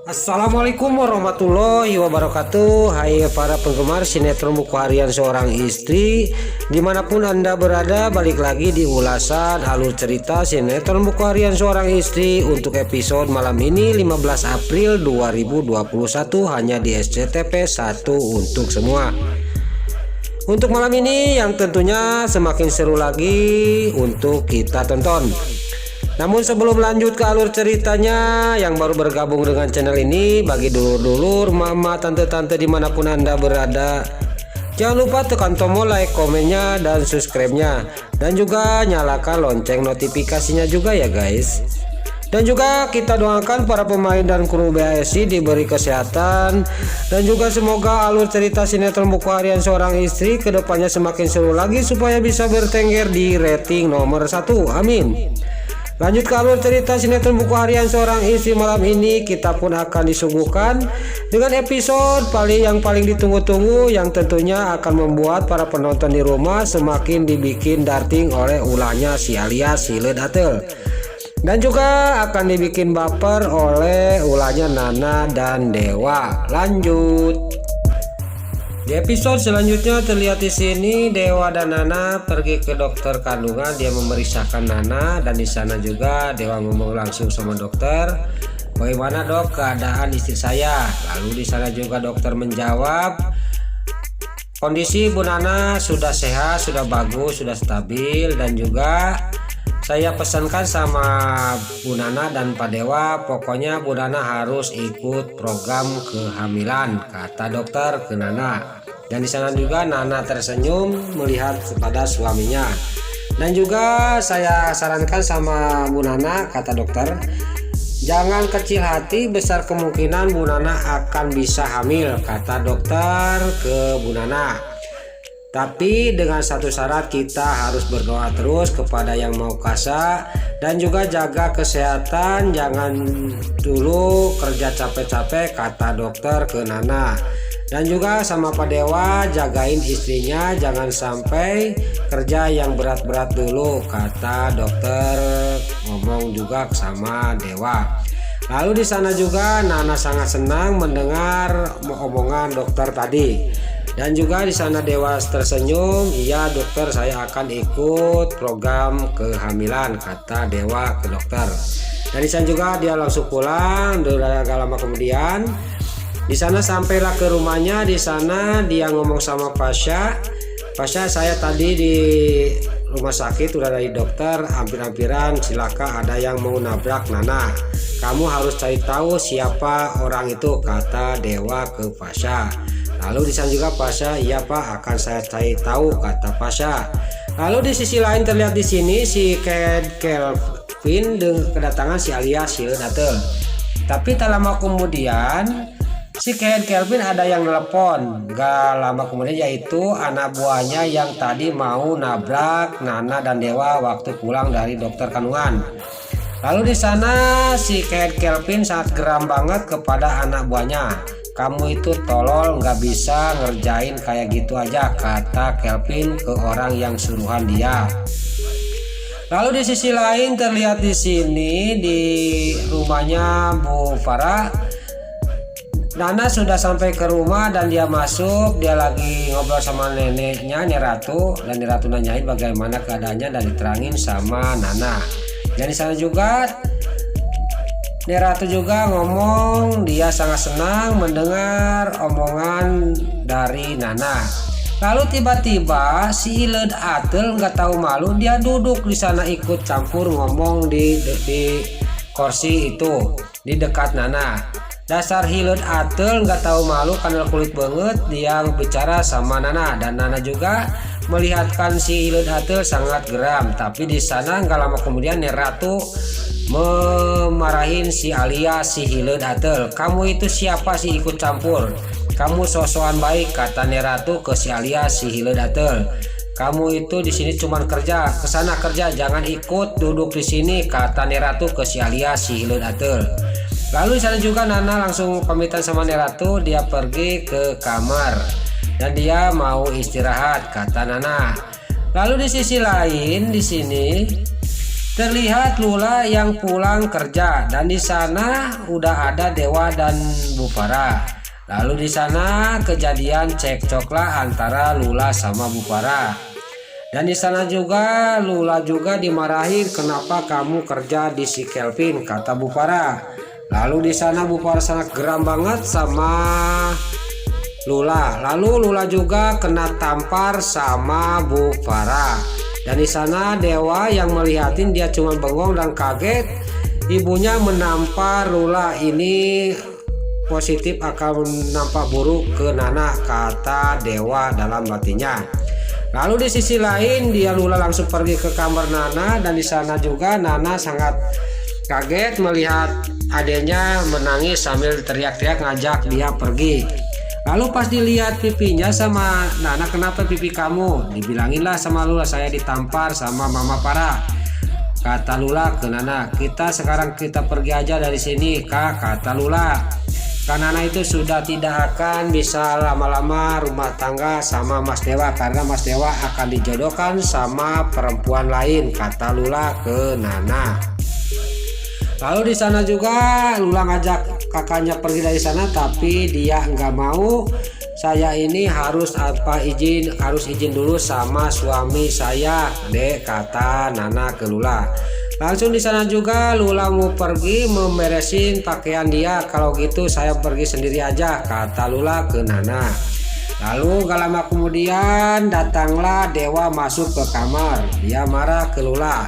Assalamualaikum warahmatullahi wabarakatuh. Hai para penggemar sinetron Buku Harian Seorang Istri, dimanapun anda berada, balik lagi di ulasan alur cerita sinetron Buku Harian Seorang Istri untuk episode malam ini 15 April 2021 hanya di SCTV 1 untuk semua. Untuk malam ini yang tentunya semakin seru lagi untuk kita tonton. Namun sebelum lanjut ke alur ceritanya, yang baru bergabung dengan channel ini, bagi dulur-dulur, mama, tante-tante dimanapun anda berada, jangan lupa tekan tombol like, komennya, dan subscribe-nya, dan juga nyalakan lonceng notifikasinya juga ya guys. Dan juga kita doakan para pemain dan kru BHSI diberi kesehatan, dan juga semoga alur cerita sinetron Buku Harian Seorang Istri kedepannya semakin seru lagi supaya bisa bertengger di rating nomor 1. Amin. Lanjut ke alur cerita sinetron Buku Harian Seorang Istri malam ini, kita pun akan disuguhkan dengan episode yang paling ditunggu-tunggu, yang tentunya akan membuat para penonton di rumah semakin dibikin darting oleh ulahnya si alias si Led Atel, dan juga akan dibikin baper oleh ulahnya Nana dan Dewa. Lanjut. Di episode selanjutnya terlihat di sini Dewa dan Nana pergi ke dokter kandungan, dia memeriksakan Nana, dan di sana juga Dewa ngomong langsung sama dokter, "Bagaimana dok keadaan istri saya?" Lalu di sana juga dokter menjawab, "Kondisi Bu Nana sudah sehat, sudah bagus, sudah stabil, dan juga saya pesankan sama Bu Nana dan Pak Dewa, pokoknya Bu Nana harus ikut program kehamilan," kata dokter ke Nana. Dan di sana juga Nana tersenyum melihat kepada suaminya. Dan juga saya sarankan sama Bu Nana, kata dokter, "Jangan kecil hati, besar kemungkinan Bu Nana akan bisa hamil," kata dokter ke Bu Nana. "Tapi dengan satu syarat, kita harus berdoa terus kepada Yang Maha Kuasa, dan juga jaga kesehatan, jangan dulu kerja capek-capek," kata dokter ke Nana. Dan juga sama Pak Dewa, jagain istrinya, jangan sampai kerja yang berat-berat dulu, kata dokter ngomong juga sama Dewa. Lalu di sana juga Nana sangat senang mendengar omongan dokter tadi. Dan juga di sana Dewa tersenyum, "Iya dokter, saya akan ikut program kehamilan," kata Dewa ke dokter. Dan di sana juga dia langsung pulang. Agak lama kemudian, di sana sampailah ke rumahnya. Di sana dia ngomong sama Pasha, "Pasha, saya tadi di rumah sakit udah dari dokter, hampir-hampiran celaka, ada yang mau nabrak Nana. Kamu harus cari tahu siapa orang itu," kata Dewa ke Pasha. Lalu di sana juga Pasha, "Iya Pak, akan saya cari tahu," kata Pasha. Lalu di sisi lain terlihat di sini si Kelvin kedatangan si alias si Led Atel. Tapi tak lama kemudian si Kelvin ada yang nelpon. Gak lama kemudian, yaitu anak buahnya yang tadi mau nabrak Nana dan Dewa waktu pulang dari dokter kandungan. Lalu di sana si Kelvin sangat geram banget kepada anak buahnya. "Kamu itu tolol, nggak bisa ngerjain kayak gitu aja," kata Kelvin ke orang yang suruhan dia. Lalu di sisi lain terlihat di sini di rumahnya Bu Farah, Nana sudah sampai ke rumah dan dia masuk, dia lagi ngobrol sama neneknya Nek Ratu, dan Nek Ratu nanyain bagaimana keadaannya dan diterangin sama Nana. Dan di sana juga Nek Ratu juga ngomong dia sangat senang mendengar omongan dari Nana. Lalu tiba-tiba si Led Atel nggak tahu malu, dia duduk di sana ikut campur ngomong di kursi itu di dekat Nana. Dasar Led Atel nggak tahu malu karena kulit banget, dia bicara sama Nana, dan Nana juga melihatkan si Led Atel sangat geram. Tapi di sana nggak lama kemudian Nek Ratu memarahin si alias si Led Atel. "Kamu itu siapa sih ikut campur? Kamu sosokan baik," kata Nek Ratu ke si alias si Led Atel. "Kamu itu di sini cuma kerja, kesana kerja, jangan ikut duduk di sini," kata Nek Ratu ke si alias si Led Atel. Lalu di sana juga Nana langsung pamitan sama Nek Ratu, dia pergi ke kamar dan dia mau istirahat, kata Nana. Lalu di sisi lain di sini terlihat Lula yang pulang kerja dan di sana udah ada Dewa dan Bupara. Lalu di sana kejadian cekcoklah antara Lula sama Bupara. Dan di sana juga Lula juga dimarahin, kenapa kamu kerja di si Kelvin, kata Bupara. Lalu di sana Bupara sangat geram banget sama Lula. Lalu Lula juga kena tampar sama Bupara. Dan di sana Dewa yang melihatin dia cuma bengong dan kaget. Ibunya menampar Lula ini positif akan nampak buruk ke Nana, kata Dewa dalam hatinya. Lalu di sisi lain dia Lula langsung pergi ke kamar Nana dan di sana juga Nana sangat kaget melihat adiknya menangis sambil teriak-teriak ngajak dia pergi. Lalu pas dilihat pipinya sama Nana, kenapa pipi kamu? Dibilanginlah sama Lula, saya ditampar sama Mama Para. Kata Lula ke Nana, sekarang kita pergi aja dari sini, Kak, kata Lula. Karena Nana itu sudah tidak akan bisa lama-lama rumah tangga sama Mas Dewa karena Mas Dewa akan dijodohkan sama perempuan lain, kata Lula ke Nana. Lalu di sana juga Lula ngajak kakaknya pergi dari sana, tapi dia nggak mau. Saya ini harus izin dulu sama suami saya, Dek, kata Nana ke Lula. Langsung di sana juga Lula mau pergi memberesin pakaian dia. Kalau gitu saya pergi sendiri aja, kata Lula ke Nana. Lalu gak lama kemudian datanglah Dewa masuk ke kamar. Dia marah ke Lula.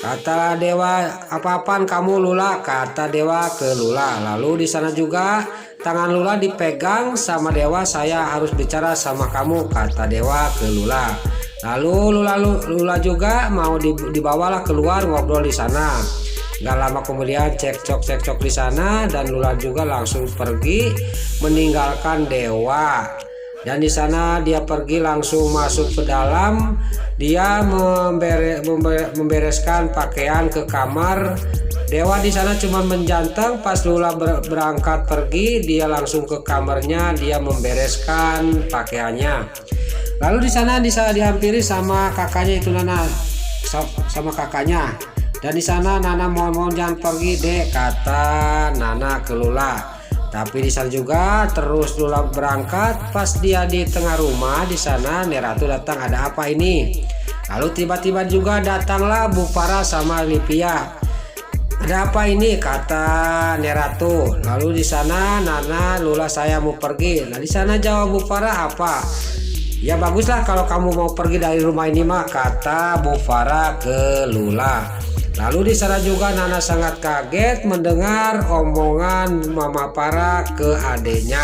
Kata Dewa, apa-apaan kamu Lula? Kata Dewa ke Lula. Lalu di sana juga tangan Lula dipegang sama Dewa, saya harus bicara sama kamu, kata Dewa ke Lula. Lalu Lula juga mau dibawalah keluar ngobrol di sana. Gak lama kemudian cekcok di sana dan Lula juga langsung pergi meninggalkan Dewa. Dan di sana dia pergi langsung masuk ke dalam. Dia membereskan pakaian ke kamar. Dewa di sana cuma menjanteng. Pas Lula berangkat pergi, dia langsung ke kamarnya, dia membereskan pakaiannya. Lalu di sana dihampiri sama kakaknya itu Nana, sama kakaknya. Dan di sana Nana mohon jangan pergi, Dek, kata Nana ke Lula. Tapi di sana juga terus Lula berangkat. Pas dia di tengah rumah di sana Neratu datang, ada apa ini? Lalu tiba-tiba juga datanglah Bupara sama Lipia. Ada apa ini? Kata Neratu. Lalu di sana Nana, Lula saya mau pergi. Nah di sana jawab Bupara, apa? Ya baguslah kalau kamu mau pergi dari rumah ini mah, kata Bupara ke Lula. Lalu di sana juga Nana sangat kaget mendengar omongan Mama Para ke adiknya.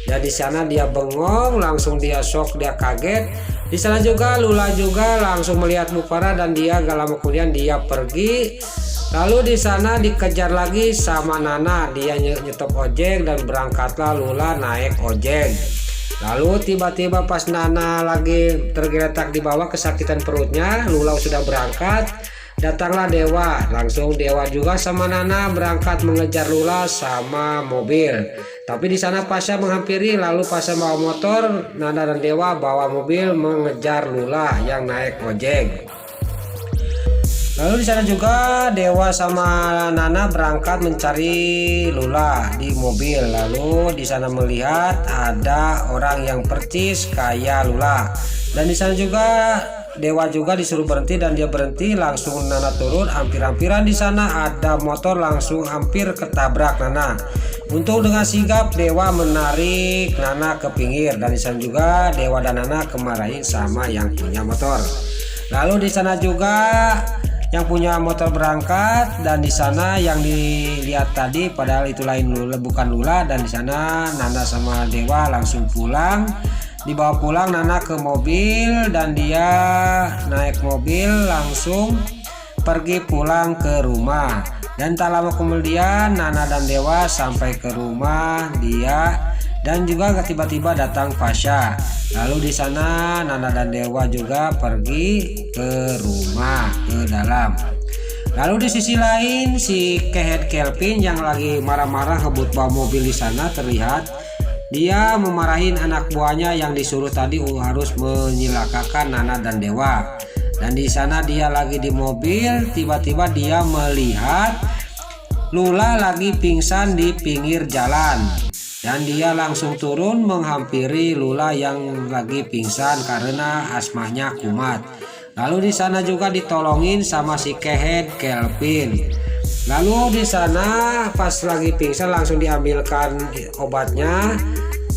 Dan di sana dia bengong, langsung dia shock, dia kaget. Di sana juga Lula juga langsung melihat Bupara dan dia gak lama kemudian dia pergi. Lalu di sana dikejar lagi sama Nana, dia nyetop ojek dan berangkatlah Lula naik ojek. Lalu tiba-tiba pas Nana lagi tergeletak di bawah kesakitan perutnya, Lula sudah berangkat. Datanglah Dewa, langsung Dewa juga sama Nana berangkat mengejar Lula sama mobil. Tapi di sana Pasha menghampiri, lalu Pasha bawa motor, Nana dan Dewa bawa mobil mengejar Lula yang naik ojek. Lalu di sana juga Dewa sama Nana berangkat mencari Lula di mobil. Lalu di sana melihat ada orang yang percis kayak Lula. Dan di sana juga Dewa juga disuruh berhenti dan dia berhenti, langsung Nana turun. Hampir-hampiran di sana ada motor langsung hampir ketabrak Nana. Untuk dengan sigap Dewa menarik Nana ke pinggir dan di sana juga Dewa dan Nana kemarahin sama yang punya motor. Lalu di sana juga yang punya motor berangkat dan di sana yang dilihat tadi padahal itu lain Lula, bukan Lula. Dan di sana Nana sama Dewa langsung pulang. Dibawa pulang Nana ke mobil dan dia naik mobil langsung pergi pulang ke rumah. Dan tak lama kemudian Nana dan Dewa sampai ke rumah dia dan juga tiba-tiba datang Pasha. Lalu di sana Nana dan Dewa juga pergi ke rumah ke dalam. Lalu di sisi lain si Kelvin yang lagi marah-marah ngebut bawa mobil di sana terlihat dia memarahin anak buahnya yang disuruh tadi harus menyilakakan Nana dan Dewa. Dan di sana dia lagi di mobil, tiba-tiba dia melihat Lula lagi pingsan di pinggir jalan. Dan dia langsung turun menghampiri Lula yang lagi pingsan karena asmanya kumat. Lalu di sana juga ditolongin sama si Kehed Kelvin. Lalu di sana pas lagi pingsan langsung diambilkan obatnya.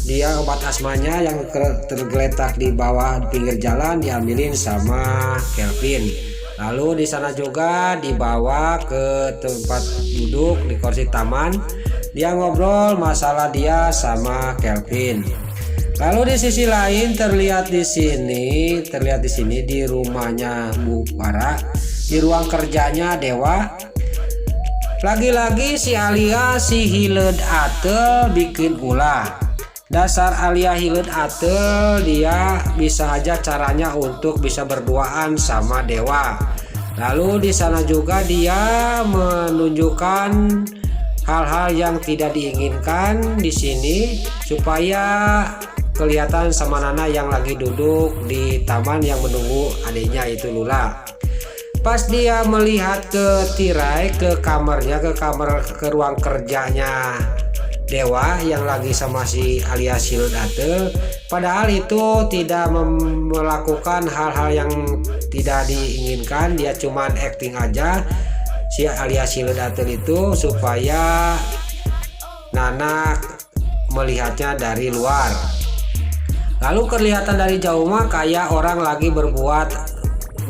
Dia obat asmanya yang tergeletak di bawah di pinggir jalan diambilin sama Kelvin. Lalu di sana juga dibawa ke tempat duduk di kursi taman. Dia ngobrol masalah dia sama Kelvin. Lalu di sisi lain terlihat di sini di rumahnya Bu Para, di ruang kerjanya Dewa. Lagi-lagi si Alia si Hileud Atel bikin ulah. Dasar Alia Hileud Atel, dia bisa aja caranya untuk bisa berduaan sama Dewa. Lalu di sana juga dia menunjukkan hal-hal yang tidak diinginkan di sini supaya kelihatan sama Nana yang lagi duduk di taman yang menunggu adiknya itu Lula. Pas dia melihat ke tirai ke ruang kerjanya Dewa yang lagi sama si Alia Hileud Atel, padahal itu tidak melakukan hal-hal yang tidak diinginkan, dia cuman acting aja si Alia Hileud Atel itu supaya Nana melihatnya dari luar. Lalu kelihatan dari jauh mah kayak orang lagi berbuat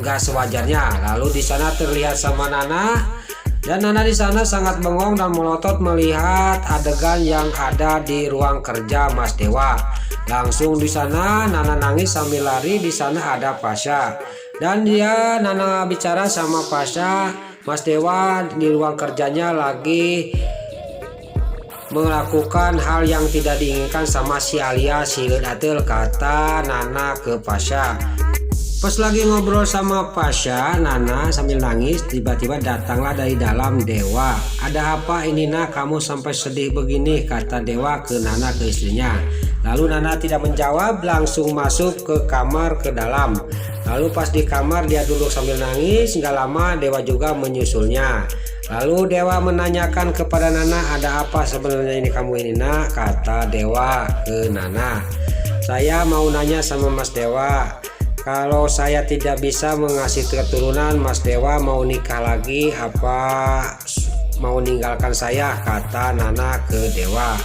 nggak sewajarnya. Lalu di sana terlihat sama Nana. Dan Nana di sana sangat bengong dan melotot melihat adegan yang ada di ruang kerja Mas Dewa. Langsung di sana Nana nangis sambil lari. Di sana ada Pasha. Dan Nana bicara sama Pasha. Mas Dewa di ruang kerjanya lagi melakukan hal yang tidak diinginkan sama si Alia Hileud Atel, kata Nana ke Pasha. Pas lagi ngobrol sama Pasha, Nana sambil nangis, tiba-tiba datanglah dari dalam Dewa. Ada apa ini nak, kamu sampai sedih begini, kata Dewa ke Nana, ke istrinya. Lalu Nana tidak menjawab, langsung masuk ke kamar ke dalam. Lalu pas di kamar dia duduk sambil nangis, nggak lama Dewa juga menyusulnya. Lalu Dewa menanyakan kepada Nana, ada apa sebenarnya ini kamu ini nak, kata Dewa ke Nana. Saya mau nanya sama Mas Dewa. Kalau saya tidak bisa mengasih keturunan, Mas Dewa mau nikah lagi apa mau meninggalkan saya, kata Nana ke Dewa.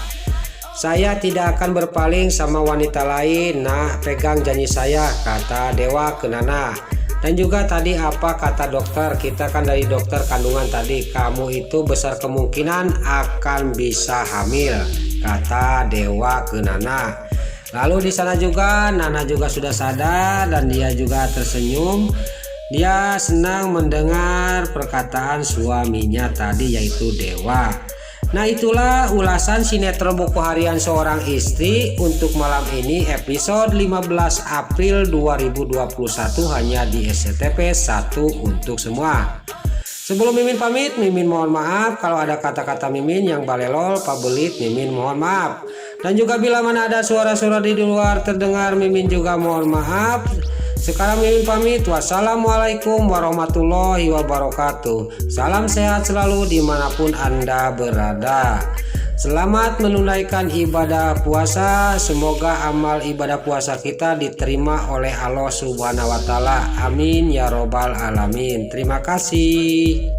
Saya tidak akan berpaling sama wanita lain, nak, pegang janji saya, kata Dewa ke Nana. Dan juga tadi apa kata dokter, kita kan dari dokter kandungan tadi, kamu itu besar kemungkinan akan bisa hamil, kata Dewa ke Nana. Lalu di sana juga Nana juga sudah sadar dan dia juga tersenyum. Dia senang mendengar perkataan suaminya tadi yaitu Dewa. Nah itulah ulasan sinetron buku harian seorang istri untuk malam ini episode 15 April 2021 hanya di SCTV 1 untuk semua. Sebelum Mimin pamit, Mimin mohon maaf kalau ada kata-kata Mimin yang balelol, pabelit, Mimin mohon maaf. Dan juga bila mana ada suara-suara di luar terdengar, Mimin juga mohon maaf. Sekarang Mimin pamit. Wassalamualaikum warahmatullahi wabarakatuh. Salam sehat selalu dimanapun Anda berada. Selamat menunaikan ibadah puasa. Semoga amal ibadah puasa kita diterima oleh Allah Subhanahu wa Ta'ala. Amin ya robbal alamin. Terima kasih.